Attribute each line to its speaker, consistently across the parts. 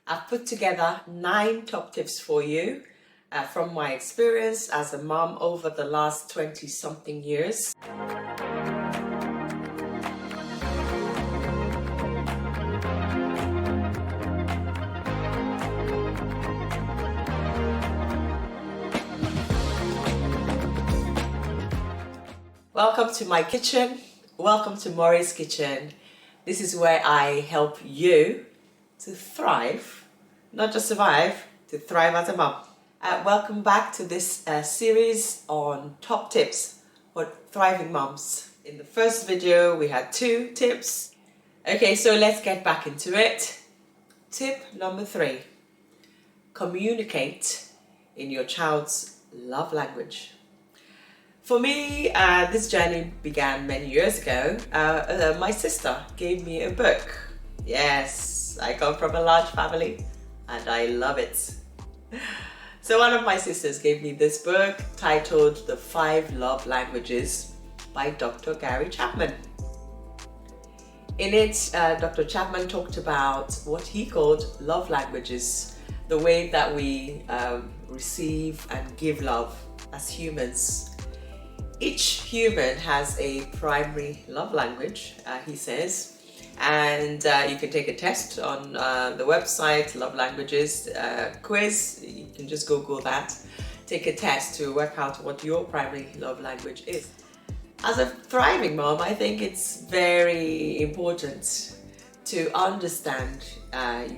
Speaker 1: I've put together 9 top tips for you from my experience as a mom over the last 20-something years. Welcome to my kitchen. Welcome to Maury's Kitchen. This is where I help you to thrive, not just survive, to thrive as a mom. Welcome back to this series on top tips for thriving moms. In the first video, we had 2 tips. Okay, so let's get back into it. Tip number 3, communicate in your child's love language. For me, this journey began many years ago. My sister gave me a book. Yes, I come from a large family and I love it. So one of my sisters gave me this book titled The 5 Love Languages by Dr. Gary Chapman. In it, Dr. Chapman talked about what he called love languages, the way that we receive and give love as humans. Each human has a primary love language, he says, and you can take a test on the website, Love Languages quiz. You can just Google that. Take a test to work out what your primary love language is. As a thriving mom, I think it's very important to understand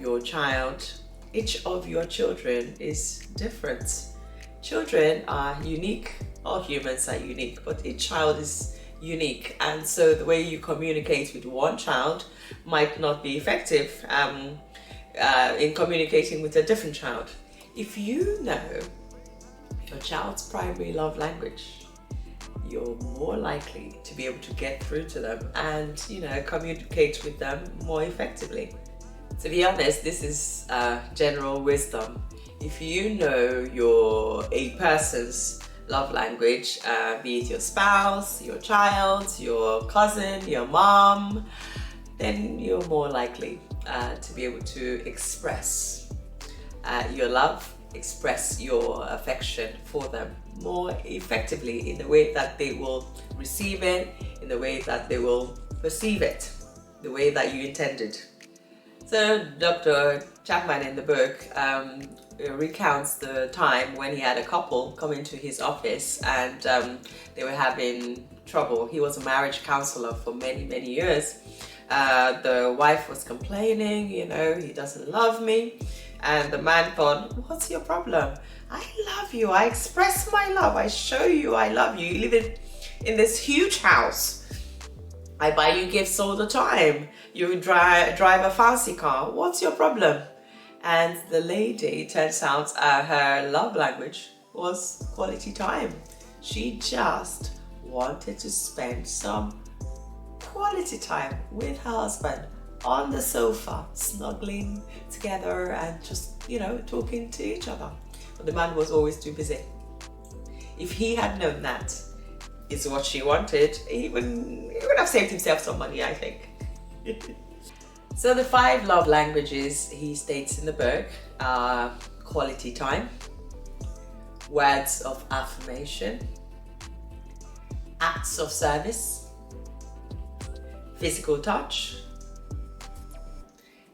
Speaker 1: your child. Each of your children is different. Children are unique. All humans are unique, but each child is unique, and so the way you communicate with one child might not be effective in communicating with a different child. If you know your child's primary love language, you're more likely to be able to get through to them and communicate with them more effectively. To be honest, this is general wisdom. If you know a person's love language, be it your spouse, your child, your cousin, your mom, then you're more likely to be able to express your love, express your affection for them more effectively in the way that they will receive it, in the way that they will perceive it, the way that you intended. So Dr. Chapman in the book recounts the time when he had a couple come into his office and they were having trouble. He was a marriage counselor for many years. The wife was complaining, he doesn't love me, and the man thought, what's your problem? I love you. I express my love. I show you I love you. You live in this huge house. I buy you gifts all the time. You drive a fancy car. What's your problem? And the lady, turns out her love language was quality time. She just wanted to spend some quality time with her husband on the sofa, snuggling together and just, talking to each other. But the man was always too busy. If he had known that is what she wanted, he would have saved himself some money, I think. So the 5 love languages, he states in the book, are quality time, words of affirmation, acts of service, physical touch,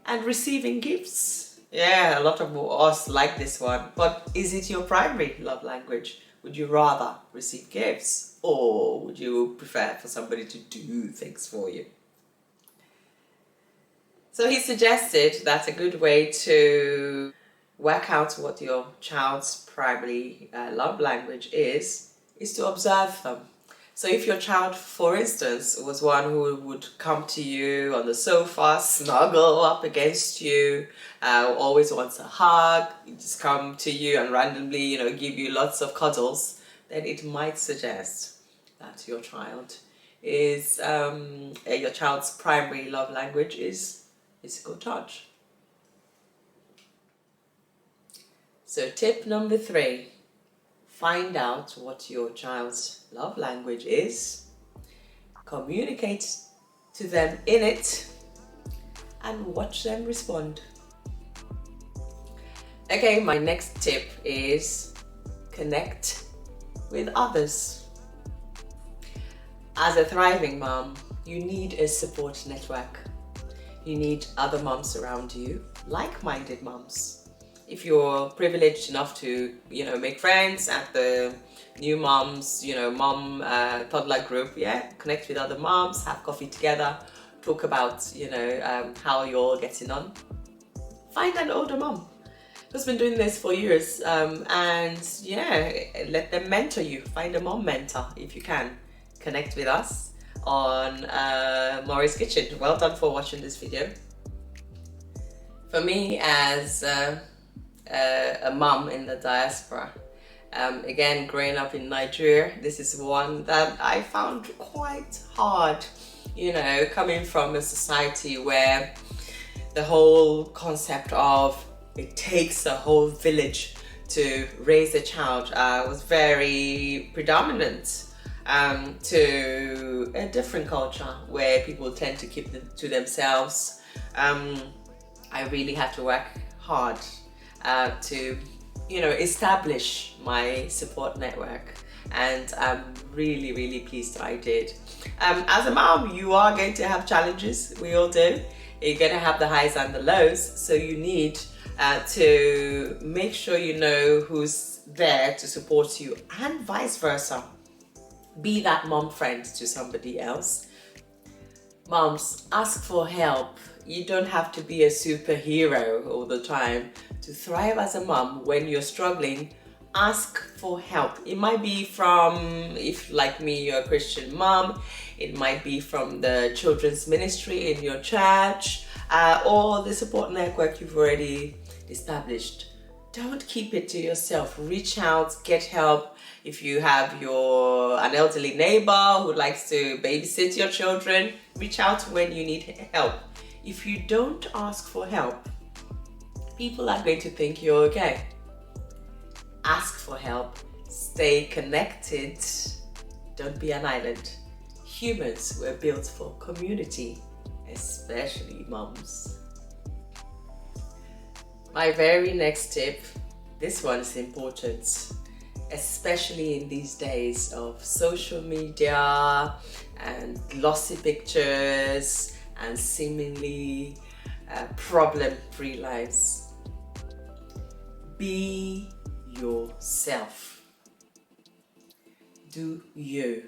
Speaker 1: and receiving gifts. Yeah, a lot of us like this one, but is it your primary love language? Would you rather receive gifts, or would you prefer for somebody to do things for you? So he suggested that a good way to work out what your child's primary love language is to observe them. So if your child, for instance, was one who would come to you on the sofa, snuggle up against you, always wants a hug, just come to you and randomly, give you lots of cuddles, then it might suggest that your child's primary love language is physical touch. So tip number 3, find out what your child's love language is, communicate to them in it, and watch them respond. Okay, my next tip is connect with others. As a thriving mom, you need a support network. You need other moms around you, like-minded moms. If you're privileged enough to, make friends at the new moms, mom toddler group, yeah, connect with other moms, have coffee together, talk about, how you're getting on. Find an older mom who's been doing this for years, and yeah, let them mentor you. Find a mom mentor if you can. Connect with us on Maury's Kitchen. Well done for watching this video. For me, as a mom in the diaspora, again, growing up in Nigeria, this is one that I found quite hard, coming from a society where the whole concept of it takes a whole village to raise a child was very predominant to a different culture where people tend to keep them to themselves. I really had to work hard to establish my support network, and I'm really pleased I did. As a mom, you are going to have challenges. We all do. You're going to have the highs and the lows, so you need to make sure you know who's there to support you, and vice versa. Be that mom friend to somebody else. Moms, ask for help. You don't have to be a superhero all the time to thrive as a mom. When you're struggling, ask for help. It might be from, if like me, you're a Christian mom, it might be from the children's ministry in your church, or the support network you've already established. Don't keep it to yourself. Reach out, get help. If you have an elderly neighbor who likes to babysit your children, reach out when you need help. If you don't ask for help, people are going to think you're okay. Ask for help. Stay connected. Don't be an island. Humans were built for community, especially moms. My very next tip, this one is important, especially in these days of social media and glossy pictures and seemingly problem-free lives. Be yourself. Do you.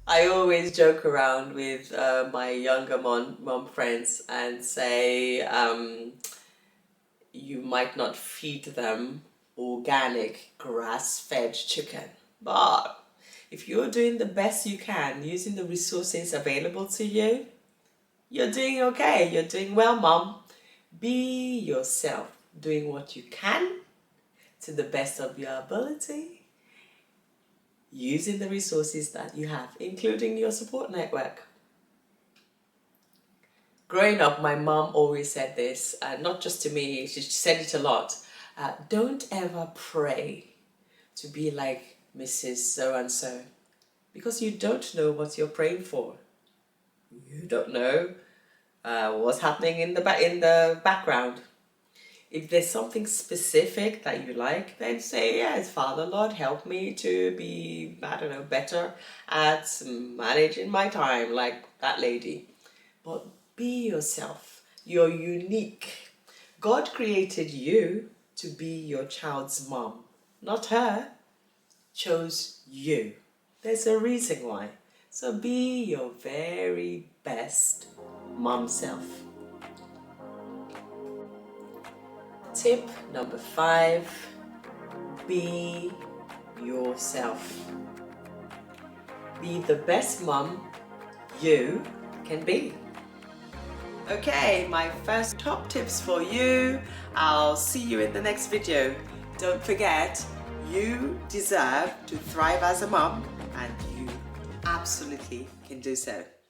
Speaker 1: I always joke around with my younger mom friends and say you might not feed them organic grass-fed chicken, but if you're doing the best you can using the resources available to you, you're doing okay. You're doing well, mom. Be yourself, doing what you can to the best of your ability, using the resources that you have, including your support network. Growing up, my mom always said this, not just to me, she said it a lot. Don't ever pray to be like Mrs. So-and-so, because you don't know what you're praying for. You don't know what's happening in the background. If there's something specific that you like, then say, yes, Father, Lord, help me to be, better at managing my time like that lady. But be yourself. You're unique. God created you to be your child's mom, not her. Chose you. There's a reason why. So be your very best mom self. Tip number 5, be yourself. Be the best mom you can be. Okay, my first top tips for you. I'll see you in the next video. Don't forget, you deserve to thrive as a mom, and you absolutely can do so.